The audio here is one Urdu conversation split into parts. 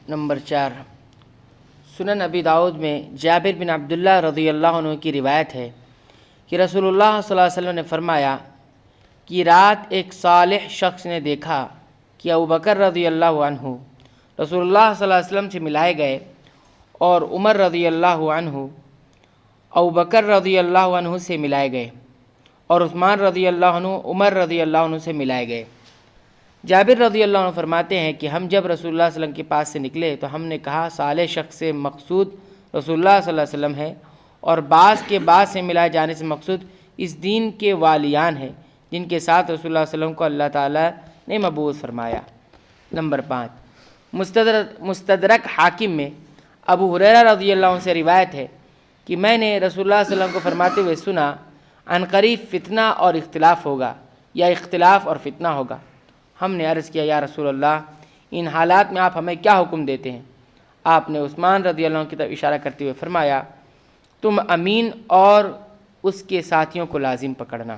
نمبر 4، سنن ابی داؤد میں جابر بن عبداللہ رضی اللہ عنہ کی روایت ہے کہ رسول اللہ صلی اللہ علیہ وسلم نے فرمایا کہ رات ایک صالح شخص نے دیکھا کہ ابوبکر رضی اللہ عنہ رسول اللہ صلی اللہ علیہ وسلم سے ملائے گئے اور عمر رضی اللہ عنہ ابوبکر رضی اللہ عنہ سے ملائے گئے اور عثمان رضی اللہ عنہ عمر رضی اللہ عنہ سے ملائے گئے۔ جابر رضی اللہ عنہ فرماتے ہیں کہ ہم جب رسول اللہ صلی اللہ علیہ وسلم کے پاس سے نکلے تو ہم نے کہا صالح شخص سے مقصود رسول اللہ صلی اللہ علیہ وسلم ہے، اور بعض کے بعد سے ملائے جانے سے مقصود اس دین کے والیان ہیں جن کے ساتھ رسول اللہ صلی اللہ علیہ وسلم کو اللہ تعالیٰ نے مبعوث فرمایا۔ نمبر 5، مستدرک حاکم میں ابو ہریرہ رضی اللہ عنہ سے روایت ہے کہ میں نے رسول اللہ صلی اللہ علیہ وسلم کو فرماتے ہوئے سنا، عنقریب فتنہ اور اختلاف ہوگا یا اختلاف اور فتنہ ہوگا۔ ہم نے عرض کیا یا رسول اللہ، ان حالات میں آپ ہمیں کیا حکم دیتے ہیں؟ آپ نے عثمان رضی اللہ عنہ کی طرف اشارہ کرتے ہوئے فرمایا، تم امین اور اس کے ساتھیوں کو لازم پکڑنا۔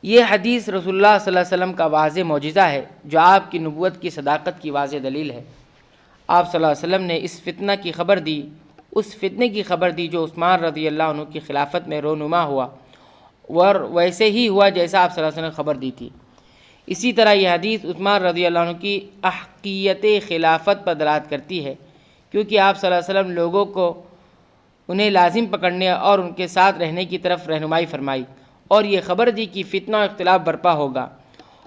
یہ حدیث رسول اللہ صلی اللہ علیہ وسلم کا واضح معجزہ ہے جو آپ کی نبوت کی صداقت کی واضح دلیل ہے۔ آپ صلی اللہ علیہ وسلم نے اس فتنہ کی خبر دی، اس فتنے کی خبر دی جو عثمان رضی اللہ عنہ کی خلافت میں رونما ہوا، اور ویسے ہی ہوا جیسا آپ صلی اللہ علیہ وسلم نے خبر دی تھی۔ اسی طرح یہ حدیث عثمان رضی اللہ عنہ کی احقیت خلافت پر دلالت کرتی ہے، کیونکہ آپ صلی اللہ علیہ وسلم لوگوں کو انہیں لازم پکڑنے اور ان کے ساتھ رہنے کی طرف رہنمائی فرمائی، اور یہ خبر دی کہ فتنہ و اختلاف برپا ہوگا،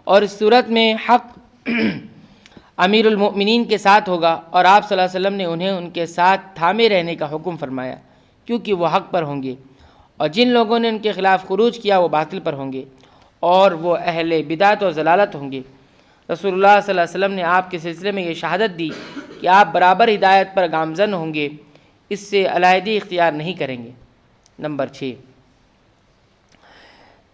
اور اس صورت میں حق امیر المؤمنین کے ساتھ ہوگا، اور آپ صلی اللہ علیہ وسلم نے انہیں ان کے ساتھ تھامے رہنے کا حکم فرمایا کیونکہ وہ حق پر ہوں گے، اور جن لوگوں نے ان کے خلاف خروج کیا وہ باطل پر ہوں گے اور وہ اہل بدعت و ضلالت ہوں گے۔ رسول اللہ صلی اللہ علیہ وسلم نے آپ کے سلسلے میں یہ شہادت دی کہ آپ برابر ہدایت پر گامزن ہوں گے، اس سے علیحدگی اختیار نہیں کریں گے۔ نمبر 6،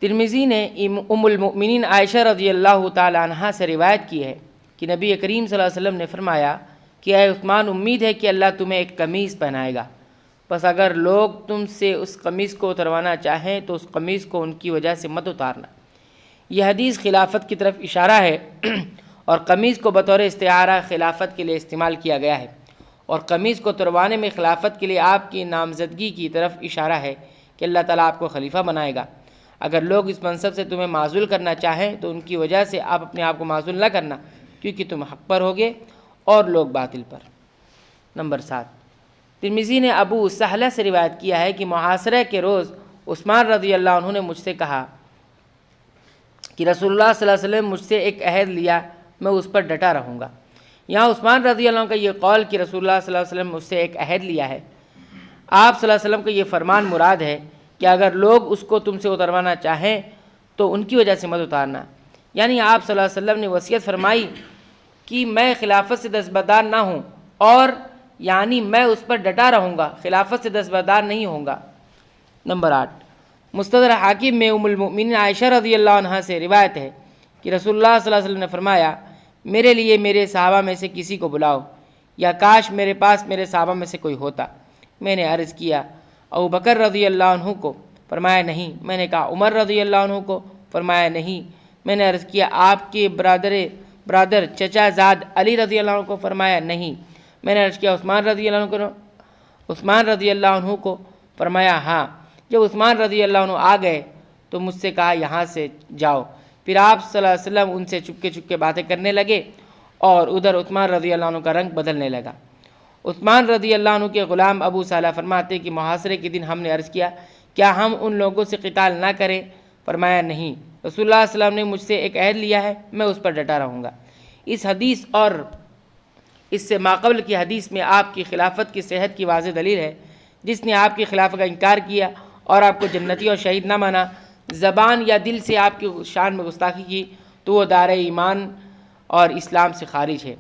ترمذی نے ام المؤمنین عائشہ رضی اللہ تعالی عنہا سے روایت کی ہے کہ نبی کریم صلی اللہ علیہ وسلم نے فرمایا کہ اے عثمان، امید ہے کہ اللہ تمہیں ایک قمیص پہنائے گا، بس اگر لوگ تم سے اس قمیص کو اتروانا چاہیں تو اس قمیص کو ان کی وجہ سے مت اتارنا۔ یہ حدیث خلافت کی طرف اشارہ ہے، اور قمیص کو بطور استعارہ خلافت کے لیے استعمال کیا گیا ہے، اور قمیص کو اتروانے میں خلافت کے لیے آپ کی نامزدگی کی طرف اشارہ ہے کہ اللہ تعالیٰ آپ کو خلیفہ بنائے گا۔ اگر لوگ اس منصب سے تمہیں معزول کرنا چاہیں تو ان کی وجہ سے آپ اپنے آپ کو معزول نہ کرنا، کیونکہ تم حق پر ہوگے اور لوگ باطل پر۔ نمبر 7، ترمذی نے ابو سہلہ سے روایت کیا ہے کہ محاصرہ کے روز عثمان رضی اللہ عنہ نے مجھ سے کہا کہ رسول اللہ صلی اللہ علیہ وسلم مجھ سے ایک عہد لیا، میں اس پر ڈٹا رہوں گا۔ یہاں عثمان رضی اللہ عنہ کا یہ قول کہ رسول اللہ صلی اللہ علیہ وسلم مجھ سے ایک عہد لیا ہے، آپ صلی اللہ علیہ وسلم کا یہ فرمان مراد ہے کہ اگر لوگ اس کو تم سے اتروانا چاہیں تو ان کی وجہ سے مت اتارنا، یعنی آپ صلی اللہ علیہ وسلم نے وصیت فرمائی کہ میں خلافت سے دستبردار نہ ہوں، اور یعنی میں اس پر ڈٹا رہوں گا، خلافت سے دستبردار نہیں ہوں گا۔ نمبر 8، مستدرک حاکم میں ام المؤمنین عائشہ رضی اللہ عنہا سے روایت ہے کہ رسول اللہ صلی اللہ علیہ وسلم نے فرمایا، میرے لیے میرے صحابہ میں سے کسی کو بلاؤ، یا کاش میرے پاس میرے صحابہ میں سے کوئی ہوتا۔ میں نے عرض کیا ابوبکر رضی اللہ عنہ کو، فرمایا نہیں۔ میں نے کہا عمر رضی اللہ عنہ کو، فرمایا نہیں۔ میں نے عرض کیا آپ کے برادر چچا زاد علی رضی اللہ عنہ کو، فرمایا نہیں۔ میں نے عرض کیا عثمان رضی اللہ عنہ کو، فرمایا ہاں۔ جب عثمان رضی اللہ عنہ آ گئے تو مجھ سے کہا یہاں سے جاؤ۔ پھر آپ صلی اللہ علیہ وسلم ان سے چپکے چپکے باتیں کرنے لگے، اور ادھر عثمان رضی اللہ عنہ کا رنگ بدلنے لگا۔ عثمان رضی اللہ عنہ کے غلام ابو سالہ فرماتے کہ محاصرے کے دن ہم نے عرض کیا کیا ہم ان لوگوں سے قتال نہ کریں؟ فرمایا نہیں، رسول اللہ صلی اللہ علیہ وسلم نے مجھ سے ایک عہد لیا ہے، میں اس پر ڈٹا رہوں گا۔ اس حدیث اور اس سے ماقبل کی حدیث میں آپ کی خلافت کی صحت کی واضح دلیل ہے۔ جس نے آپ کی خلافت کا انکار کیا اور آپ کو جنتی اور شہید نہ مانا، زبان یا دل سے آپ کی شان میں گستاخی کی، تو وہ دار ایمان اور اسلام سے خارج ہے۔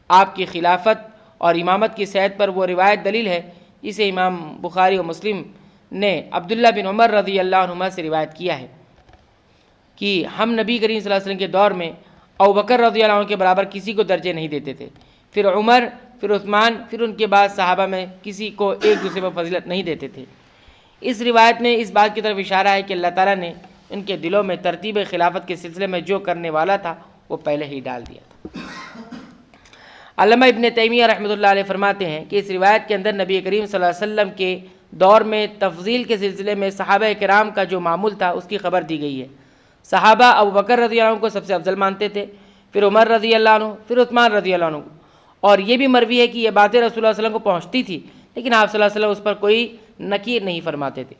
آپ کی خلافت اور امامت کی صحت پر وہ روایت دلیل ہے جسے امام بخاری و مسلم نے عبداللہ بن عمر رضی اللہ عنہما سے روایت کیا ہے کہ ہم نبی کریم صلی اللہ علیہ وسلم کے دور میں ابوبکر رضی اللہ عنہ کے برابر کسی کو درجے نہیں دیتے تھے، پھر عمر، پھر عثمان، پھر ان کے بعد صحابہ میں کسی کو ایک دوسرے پر فضیلت نہیں دیتے تھے۔ اس روایت میں اس بات کی طرف اشارہ ہے کہ اللہ تعالیٰ نے ان کے دلوں میں ترتیب خلافت کے سلسلے میں جو کرنے والا تھا وہ پہلے ہی ڈال دیا تھا۔ علامہ ابن تیمیہ رحمۃ اللہ علیہ فرماتے ہیں کہ اس روایت کے اندر نبی کریم صلی اللہ علیہ وسلم کے دور میں تفضیل کے سلسلے میں صحابہ کرام کا جو معمول تھا اس کی خبر دی گئی ہے۔ صحابہ ابو بکر رضی اللہ عنہ کو سب سے افضل مانتے تھے، پھر عمر رضی اللہ عنہ، پھر عثمان رضی اللہ عنہ، اور یہ بھی مروی ہے کہ یہ باتیں رسول اللہ صلی اللہ علیہ وسلم کو پہنچتی تھی لیکن آپ صلی اللہ علیہ وسلم اس پر کوئی نکیر نہیں فرماتے تھے۔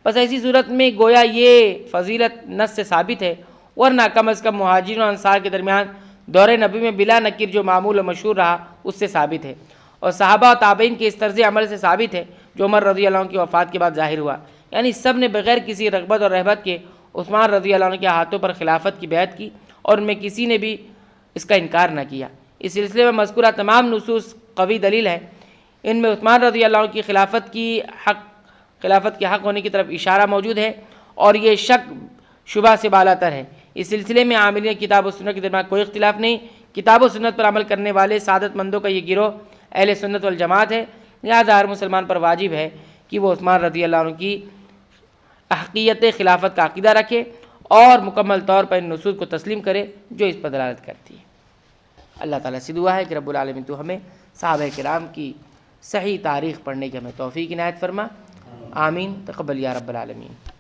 بس ایسی صورت میں گویا یہ فضیلت نص سے ثابت ہے، ورنہ کم از کم مہاجرین و انصار کے درمیان دور نبی میں بلا نکیر جو معمول و مشہور رہا اس سے ثابت ہے، اور صحابہ و تابعین کے اس طرز عمل سے ثابت ہے جو عمر رضی اللہ عنہ کی وفات کے بعد ظاہر ہوا، یعنی سب نے بغیر کسی رغبت اور رہبت کے عثمان رضی اللہ عنہ کے ہاتھوں پر خلافت کی بیعت کی، اور ان میں کسی نے بھی اس کا انکار نہ کیا۔ اس سلسلے میں مذکورہ تمام نصوص قوی دلیل ہے، ان میں عثمان رضی اللہ عنہ کی خلافت کے حق ہونے کی طرف اشارہ موجود ہے، اور یہ شک شبہ سے بالاتر ہے۔ اس سلسلے میں عاملین کتاب و سنت کے درمیان کوئی اختلاف نہیں، کتاب و سنت پر عمل کرنے والے سعادت مندوں کا یہ گروہ اہل سنت والجماعت ہے، لہذا ہر مسلمان پر واجب ہے کہ وہ عثمان رضی اللہ عنہ کی احقیت خلافت کا عقیدہ رکھے اور مکمل طور پر ان نصوص کو تسلیم کرے جو اس پر دلالت کرتی ہے۔ اللہ تعالیٰ سے دعا ہے کہ رب العالمین تو ہمیں صحابہ کرام کی صحیح تاریخ پڑھنے کی ہمیں توفیق عنایت فرما، آمین، تقبل یا رب العالمین۔